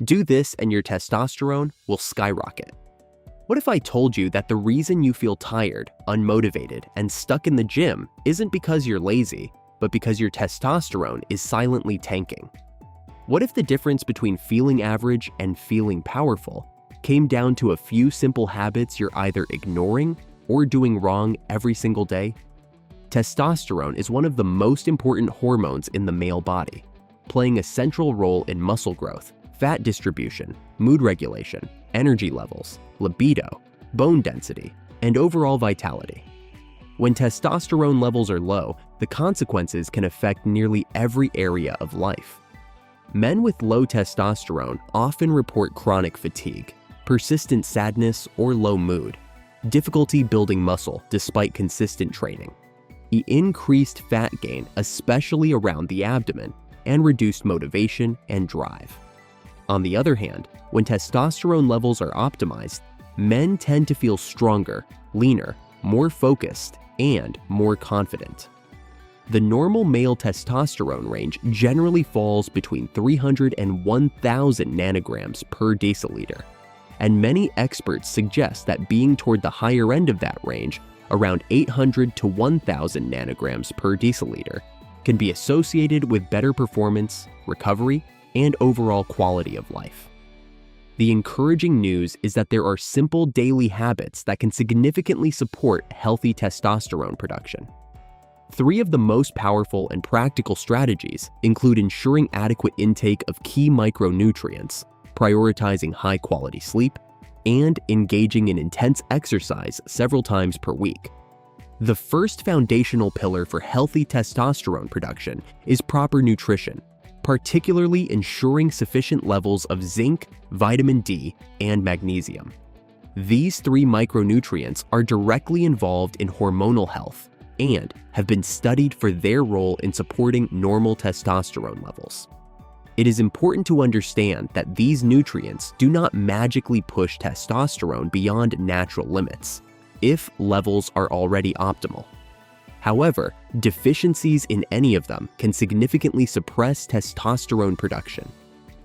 Do this and your testosterone will skyrocket. What if I told you that the reason you feel tired, unmotivated, and stuck in the gym isn't because you're lazy, but because your testosterone is silently tanking? What if the difference between feeling average and feeling powerful came down to a few simple habits you're either ignoring or doing wrong every single day? Testosterone is one of the most important hormones in the male body, playing a central role in muscle growth, fat distribution, mood regulation, energy levels, libido, bone density, and overall vitality. When testosterone levels are low, the consequences can affect nearly every area of life. Men with low testosterone often report chronic fatigue, persistent sadness or low mood, difficulty building muscle despite consistent training, increased fat gain especially around the abdomen, and reduced motivation and drive. On the other hand, when testosterone levels are optimized, men tend to feel stronger, leaner, more focused, and more confident. The normal male testosterone range generally falls between 300 and 1,000 nanograms per deciliter, and many experts suggest that being toward the higher end of that range, around 800 to 1,000 nanograms per deciliter, can be associated with better performance, recovery, and overall quality of life. The encouraging news is that there are simple daily habits that can significantly support healthy testosterone production. 3 of the most powerful and practical strategies include ensuring adequate intake of key micronutrients, prioritizing high-quality sleep, and engaging in intense exercise several times per week. The first foundational pillar for healthy testosterone production is proper nutrition, particularly ensuring sufficient levels of zinc, vitamin D, and magnesium. These 3 micronutrients are directly involved in hormonal health and have been studied for their role in supporting normal testosterone levels. It is important to understand that these nutrients do not magically push testosterone beyond natural limits if levels are already optimal. However, deficiencies in any of them can significantly suppress testosterone production.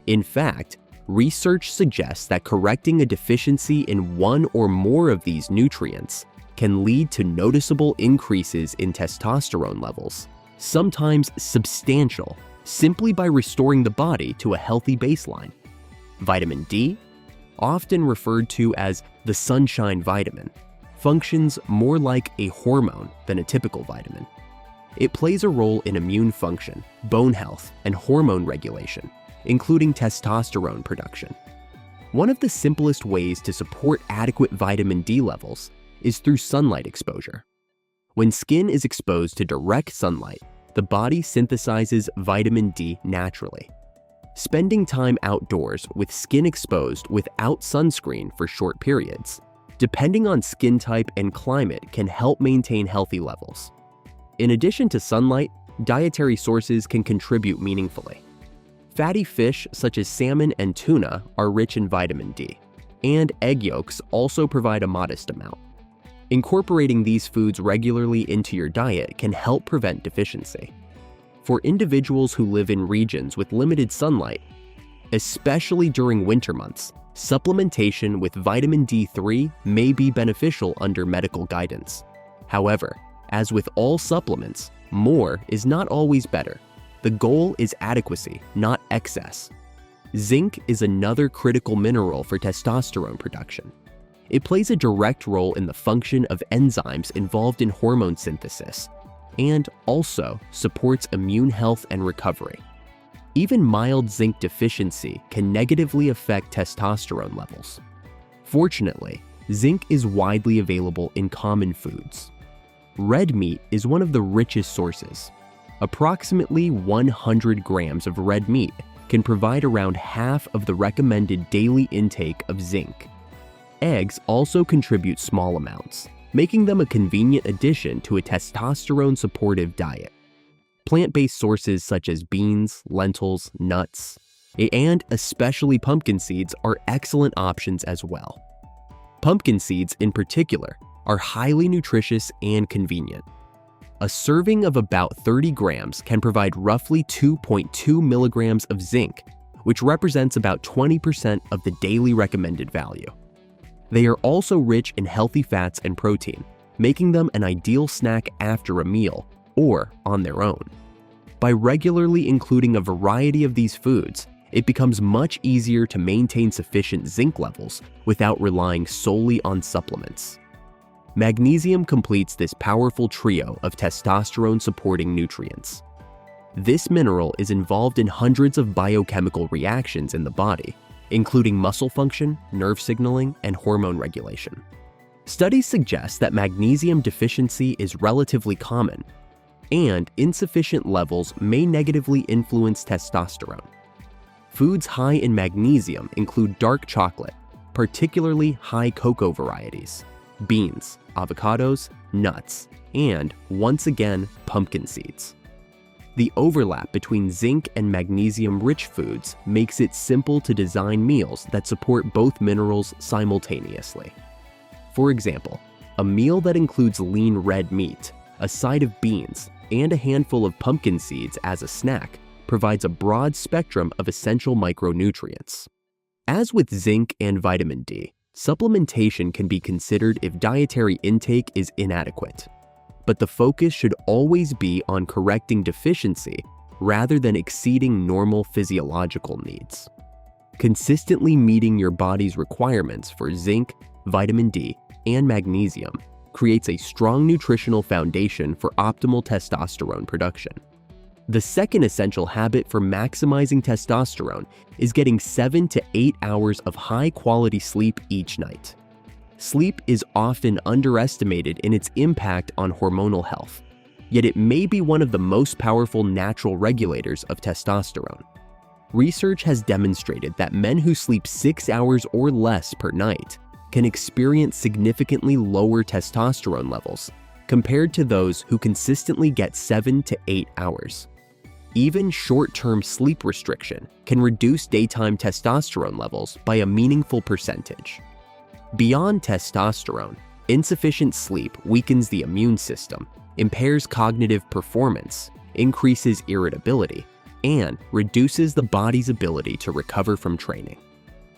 In fact, research suggests that correcting a deficiency in one or more of these nutrients can lead to noticeable increases in testosterone levels, sometimes substantial, simply by restoring the body to a healthy baseline. Vitamin D, often referred to as the sunshine vitamin, functions more like a hormone than a typical vitamin. It plays a role in immune function, bone health, and hormone regulation, including testosterone production. One of the simplest ways to support adequate vitamin D levels is through sunlight exposure. When skin is exposed to direct sunlight, the body synthesizes vitamin D naturally. Spending time outdoors with skin exposed without sunscreen for short periods, depending on skin type and climate, can help maintain healthy levels. In addition to sunlight, dietary sources can contribute meaningfully. Fatty fish such as salmon and tuna are rich in vitamin D, and egg yolks also provide a modest amount. Incorporating these foods regularly into your diet can help prevent deficiency. For individuals who live in regions with limited sunlight, especially during winter months, supplementation with vitamin D3 may be beneficial under medical guidance. However, as with all supplements, more is not always better. The goal is adequacy, not excess. Zinc is another critical mineral for testosterone production. It plays a direct role in the function of enzymes involved in hormone synthesis, and also supports immune health and recovery. Even mild zinc deficiency can negatively affect testosterone levels. Fortunately, zinc is widely available in common foods. Red meat is one of the richest sources. Approximately 100 grams of red meat can provide around half of the recommended daily intake of zinc. Eggs also contribute small amounts, making them a convenient addition to a testosterone-supportive diet. Plant-based sources such as beans, lentils, nuts, and especially pumpkin seeds are excellent options as well. Pumpkin seeds, in particular, are highly nutritious and convenient. A serving of about 30 grams can provide roughly 2.2 milligrams of zinc, which represents about 20% of the daily recommended value. They are also rich in healthy fats and protein, making them an ideal snack after a meal or on their own. By regularly including a variety of these foods, it becomes much easier to maintain sufficient zinc levels without relying solely on supplements. Magnesium completes this powerful trio of testosterone-supporting nutrients. This mineral is involved in hundreds of biochemical reactions in the body, including muscle function, nerve signaling, and hormone regulation. Studies suggest that magnesium deficiency is relatively common, and insufficient levels may negatively influence testosterone. Foods high in magnesium include dark chocolate, particularly high cocoa varieties, beans, avocados, nuts, and, once again, pumpkin seeds. The overlap between zinc and magnesium-rich foods makes it simple to design meals that support both minerals simultaneously. For example, a meal that includes lean red meat, a side of beans, and a handful of pumpkin seeds as a snack provides a broad spectrum of essential micronutrients. As with zinc and vitamin D, supplementation can be considered if dietary intake is inadequate. But the focus should always be on correcting deficiency rather than exceeding normal physiological needs. Consistently meeting your body's requirements for zinc, vitamin D, and magnesium creates a strong nutritional foundation for optimal testosterone production. The second essential habit for maximizing testosterone is getting 7 to 8 hours of high-quality sleep each night. Sleep is often underestimated in its impact on hormonal health, yet it may be one of the most powerful natural regulators of testosterone. Research has demonstrated that men who sleep 6 hours or less per night can experience significantly lower testosterone levels compared to those who consistently get 7 to 8 hours. Even short-term sleep restriction can reduce daytime testosterone levels by a meaningful percentage. Beyond testosterone, insufficient sleep weakens the immune system, impairs cognitive performance, increases irritability, and reduces the body's ability to recover from training.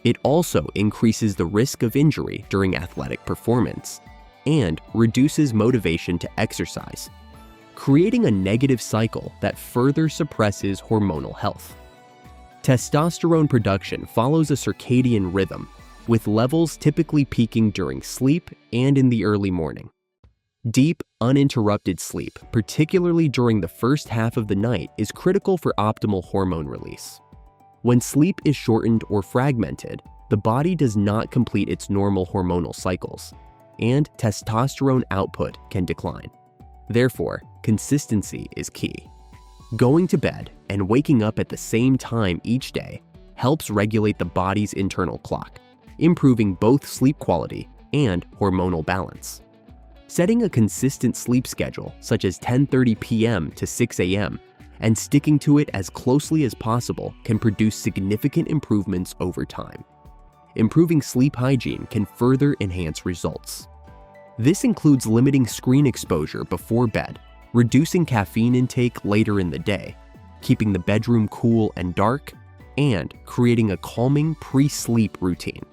It also increases the risk of injury during athletic performance and reduces motivation to exercise, creating a negative cycle that further suppresses hormonal health. Testosterone production follows a circadian rhythm, with levels typically peaking during sleep and in the early morning. Deep, uninterrupted sleep, particularly during the first half of the night, is critical for optimal hormone release. When sleep is shortened or fragmented, the body does not complete its normal hormonal cycles, and testosterone output can decline. Therefore, consistency is key. Going to bed and waking up at the same time each day helps regulate the body's internal clock, improving both sleep quality and hormonal balance. Setting a consistent sleep schedule, such as 10:30 p.m. to 6 a.m., and sticking to it as closely as possible can produce significant improvements over time. Improving sleep hygiene can further enhance results. This includes limiting screen exposure before bed, reducing caffeine intake later in the day, keeping the bedroom cool and dark, and creating a calming pre-sleep routine.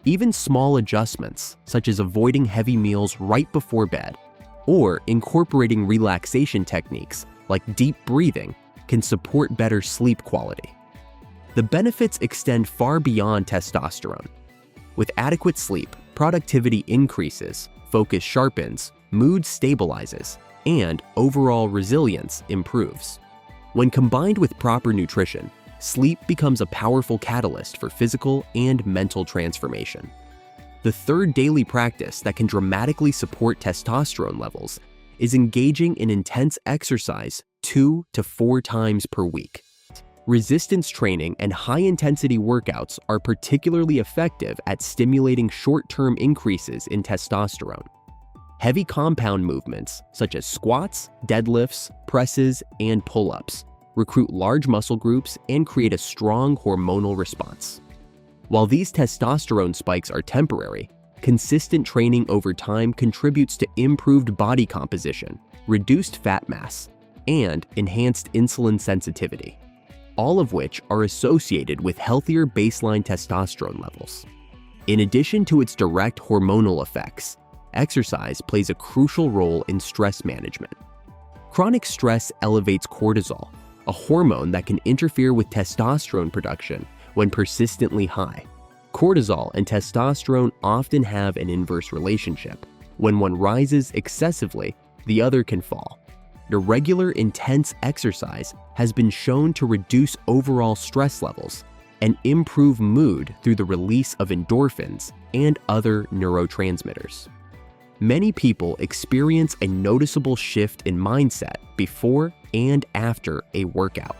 Even small adjustments, such as avoiding heavy meals right before bed or incorporating relaxation techniques like deep breathing, can support better sleep quality. The benefits extend far beyond testosterone. With adequate sleep, productivity increases, focus sharpens, mood stabilizes, and overall resilience improves. When combined with proper nutrition, sleep becomes a powerful catalyst for physical and mental transformation. The third daily practice that can dramatically support testosterone levels is engaging in intense exercise 2 to 4 times per week. Resistance training and high-intensity workouts are particularly effective at stimulating short-term increases in testosterone. Heavy compound movements, such as squats, deadlifts, presses, and pull-ups, recruit large muscle groups and create a strong hormonal response. While these testosterone spikes are temporary, consistent training over time contributes to improved body composition, reduced fat mass, and enhanced insulin sensitivity. all of which are associated with healthier baseline testosterone levels. In addition to its direct hormonal effects, exercise plays a crucial role in stress management. Chronic stress elevates cortisol, a hormone that can interfere with testosterone production when persistently high. Cortisol and testosterone often have an inverse relationship. When one rises excessively, the other can fall. The regular intense exercise has been shown to reduce overall stress levels and improve mood through the release of endorphins and other neurotransmitters. Many people experience a noticeable shift in mindset before and after a workout.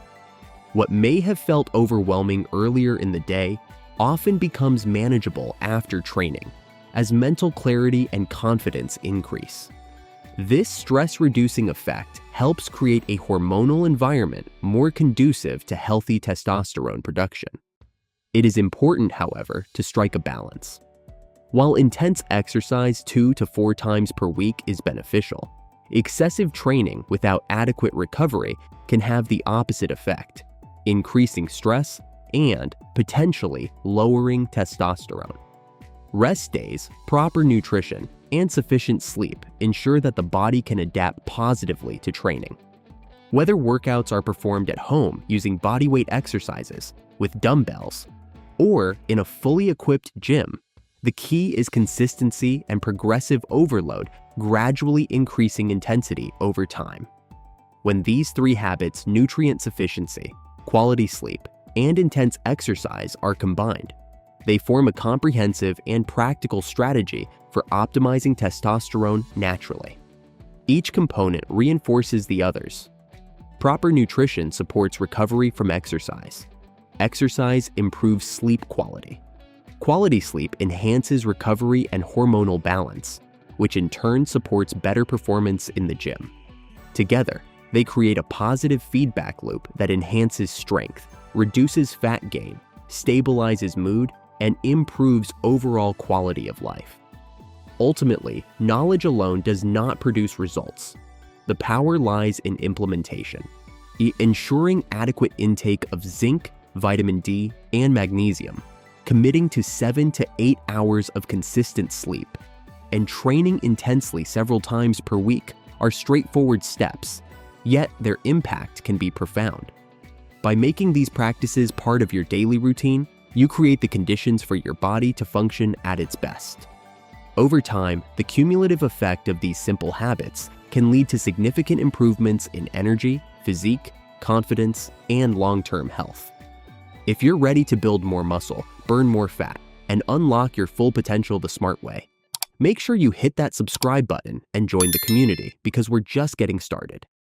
What may have felt overwhelming earlier in the day often becomes manageable after training, as mental clarity and confidence increase. This stress-reducing effect helps create a hormonal environment more conducive to healthy testosterone production. It is important, however, to strike a balance. While intense exercise 2 to 4 times per week is beneficial, excessive training without adequate recovery can have the opposite effect, increasing stress and potentially lowering testosterone. Rest days, proper nutrition, and sufficient sleep ensure that the body can adapt positively to training. Whether workouts are performed at home using bodyweight exercises with dumbbells or in a fully equipped gym, the key is consistency and progressive overload, gradually increasing intensity over time. When these 3 habits, nutrient sufficiency, quality sleep, and intense exercise, are combined, they form a comprehensive and practical strategy for optimizing testosterone naturally. Each component reinforces the others. Proper nutrition supports recovery from exercise. Exercise improves sleep quality. Quality sleep enhances recovery and hormonal balance, which in turn supports better performance in the gym. Together, they create a positive feedback loop that enhances strength, reduces fat gain, stabilizes mood, and improves overall quality of life. Ultimately, knowledge alone does not produce results. The power lies in implementation. Ensuring adequate intake of zinc, vitamin D, and magnesium, committing to 7 to 8 hours of consistent sleep, and training intensely several times per week are straightforward steps, yet their impact can be profound. By making these practices part of your daily routine, you create the conditions for your body to function at its best. Over time, the cumulative effect of these simple habits can lead to significant improvements in energy, physique, confidence, and long-term health. If you're ready to build more muscle, burn more fat, and unlock your full potential the smart way, make sure you hit that subscribe button and join the community because we're just getting started.